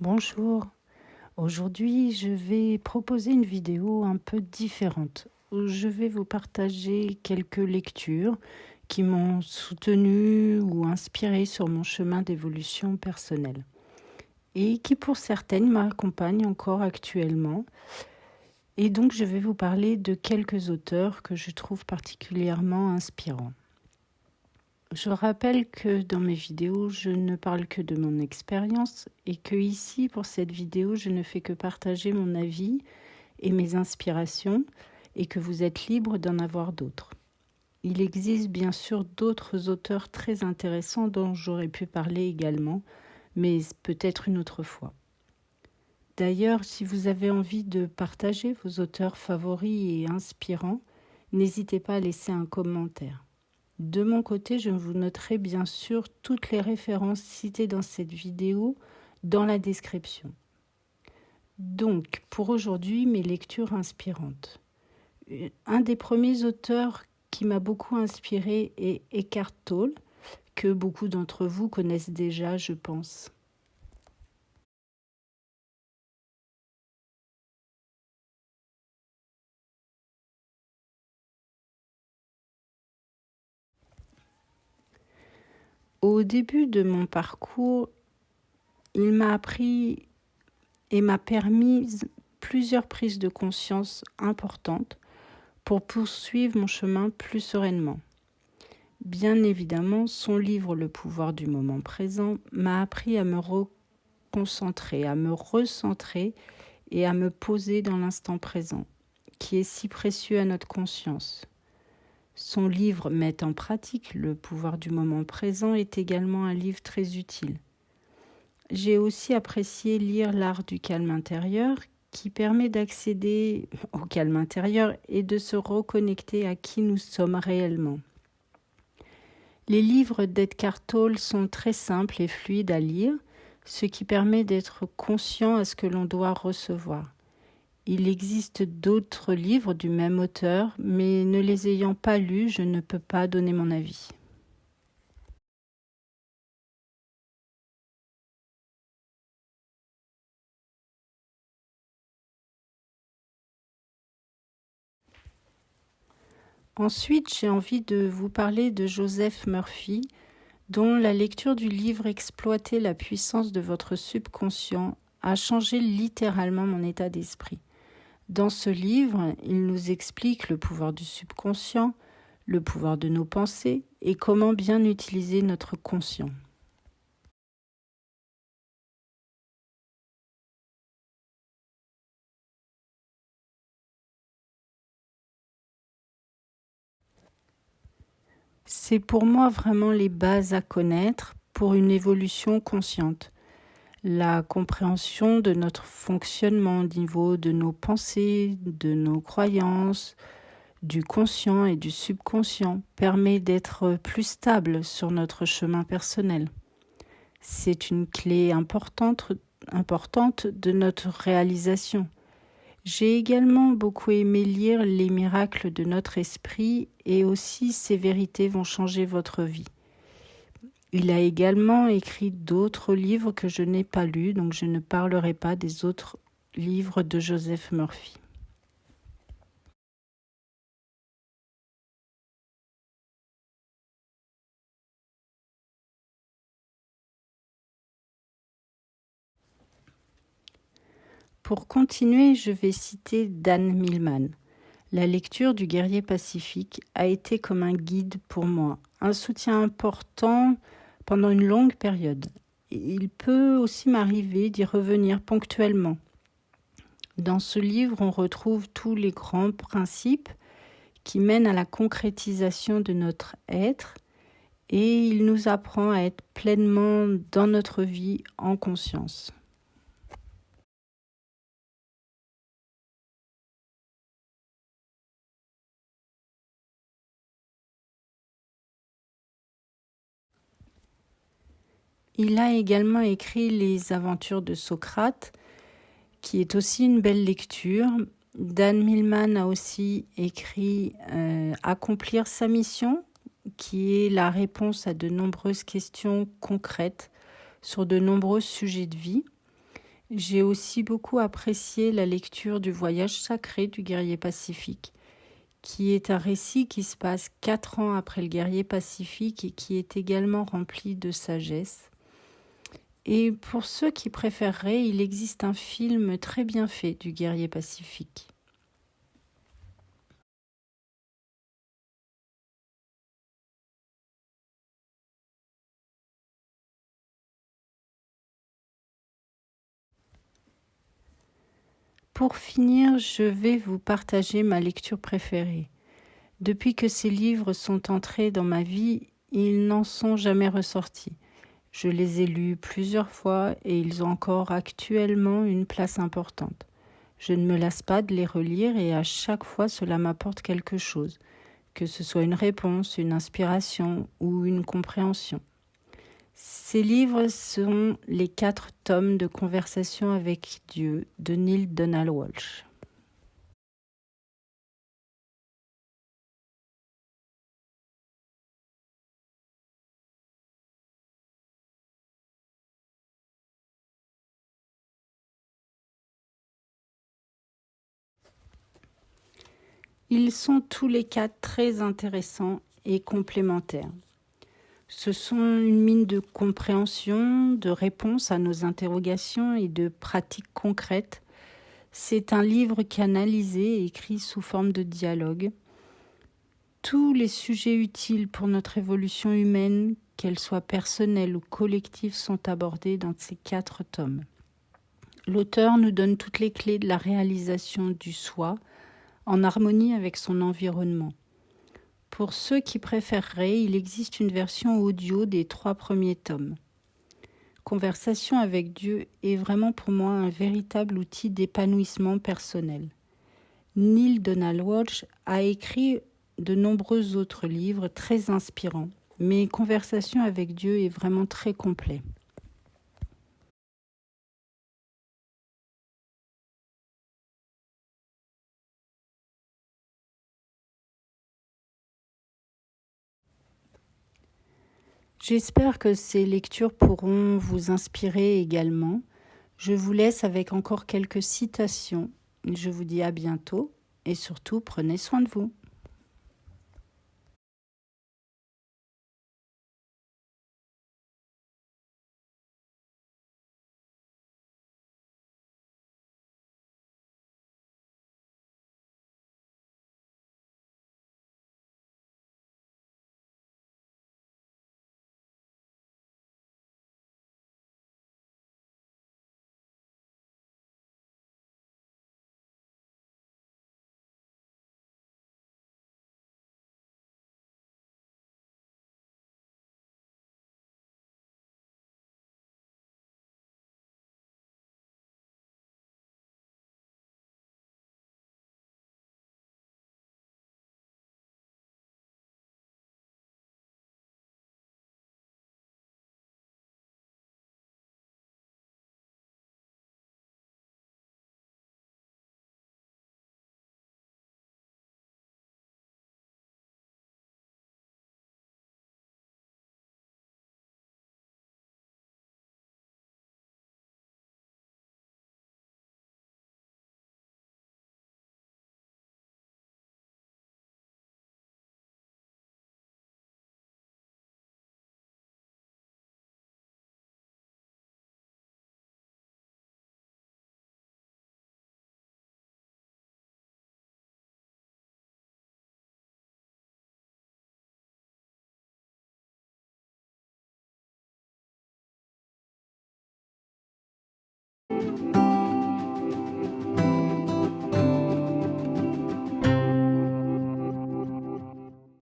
Bonjour, aujourd'hui je vais proposer une vidéo un peu différente où je vais vous partager quelques lectures qui m'ont soutenue ou inspirée sur mon chemin d'évolution personnelle et qui pour certaines m'accompagnent encore actuellement. Et donc je vais vous parler de quelques auteurs que je trouve particulièrement inspirants. Je rappelle que dans mes vidéos, je ne parle que de mon expérience et que ici, pour cette vidéo, je ne fais que partager mon avis et mes inspirations et que vous êtes libre d'en avoir d'autres. Il existe bien sûr d'autres auteurs très intéressants dont j'aurais pu parler également, mais peut-être une autre fois. D'ailleurs, si vous avez envie de partager vos auteurs favoris et inspirants, n'hésitez pas à laisser un commentaire. De mon côté, je vous noterai bien sûr toutes les références citées dans cette vidéo dans la description. Donc, pour aujourd'hui, mes lectures inspirantes. Un des premiers auteurs qui m'a beaucoup inspiré est Eckhart Tolle, que beaucoup d'entre vous connaissent déjà, je pense. Au début de mon parcours, il m'a appris et m'a permis plusieurs prises de conscience importantes pour poursuivre mon chemin plus sereinement. Bien évidemment, son livre Le pouvoir du moment présent m'a appris à me reconcentrer, à me recentrer et à me poser dans l'instant présent, qui est si précieux à notre conscience. Son livre Mettre en pratique le pouvoir du moment présent est également un livre très utile. J'ai aussi apprécié lire L'art du calme intérieur, qui permet d'accéder au calme intérieur et de se reconnecter à qui nous sommes réellement. Les livres d'Eckhart Tolle sont très simples et fluides à lire, ce qui permet d'être conscient à ce que l'on doit recevoir. Il existe d'autres livres du même auteur, mais ne les ayant pas lus, je ne peux pas donner mon avis. Ensuite, j'ai envie de vous parler de Joseph Murphy, dont la lecture du livre Exploiter la puissance de votre subconscient a changé littéralement mon état d'esprit. Dans ce livre, il nous explique le pouvoir du subconscient, le pouvoir de nos pensées et comment bien utiliser notre conscient. C'est pour moi vraiment les bases à connaître pour une évolution consciente. La compréhension de notre fonctionnement au niveau de nos pensées, de nos croyances, du conscient et du subconscient permet d'être plus stable sur notre chemin personnel. C'est une clé importante de notre réalisation. J'ai également beaucoup aimé lire Les miracles de notre esprit et aussi Ces vérités vont changer votre vie. Il a également écrit d'autres livres que je n'ai pas lus, donc je ne parlerai pas des autres livres de Joseph Murphy. Pour continuer, je vais citer Dan Millman. La lecture du Guerrier Pacifique a été comme un guide pour moi, un soutien important pendant une longue période. Il peut aussi m'arriver d'y revenir ponctuellement. Dans ce livre, on retrouve tous les grands principes qui mènent à la concrétisation de notre être et il nous apprend à être pleinement dans notre vie en conscience. Il a également écrit Les aventures de Socrate, qui est aussi une belle lecture. Dan Millman a aussi écrit Accomplir sa mission, qui est la réponse à de nombreuses questions concrètes sur de nombreux sujets de vie. J'ai aussi beaucoup apprécié la lecture du Voyage sacré du guerrier pacifique, qui est un récit qui se passe 4 ans après le guerrier pacifique et qui est également rempli de sagesse. Et pour ceux qui préféreraient, il existe un film très bien fait du guerrier pacifique. Pour finir, je vais vous partager ma lecture préférée. Depuis que ces livres sont entrés dans ma vie, ils n'en sont jamais ressortis. Je les ai lus plusieurs fois et ils ont encore actuellement une place importante. Je ne me lasse pas de les relire et à chaque fois cela m'apporte quelque chose, que ce soit une réponse, une inspiration ou une compréhension. Ces livres sont les 4 tomes de Conversation avec Dieu de Neale Donald Walsch. Ils sont tous les 4 très intéressants et complémentaires. Ce sont une mine de compréhension, de réponses à nos interrogations et de pratiques concrètes. C'est un livre canalisé et écrit sous forme de dialogue. Tous les sujets utiles pour notre évolution humaine, qu'elle soit personnelle ou collective, sont abordés dans ces 4 tomes. L'auteur nous donne toutes les clés de la réalisation du soi en harmonie avec son environnement. Pour ceux qui préféreraient, il existe une version audio des 3 premiers tomes. Conversation avec Dieu est vraiment pour moi un véritable outil d'épanouissement personnel. Neale Donald Walsch a écrit de nombreux autres livres très inspirants, mais Conversation avec Dieu est vraiment très complet. J'espère que ces lectures pourront vous inspirer également. Je vous laisse avec encore quelques citations. Je vous dis à bientôt et surtout prenez soin de vous.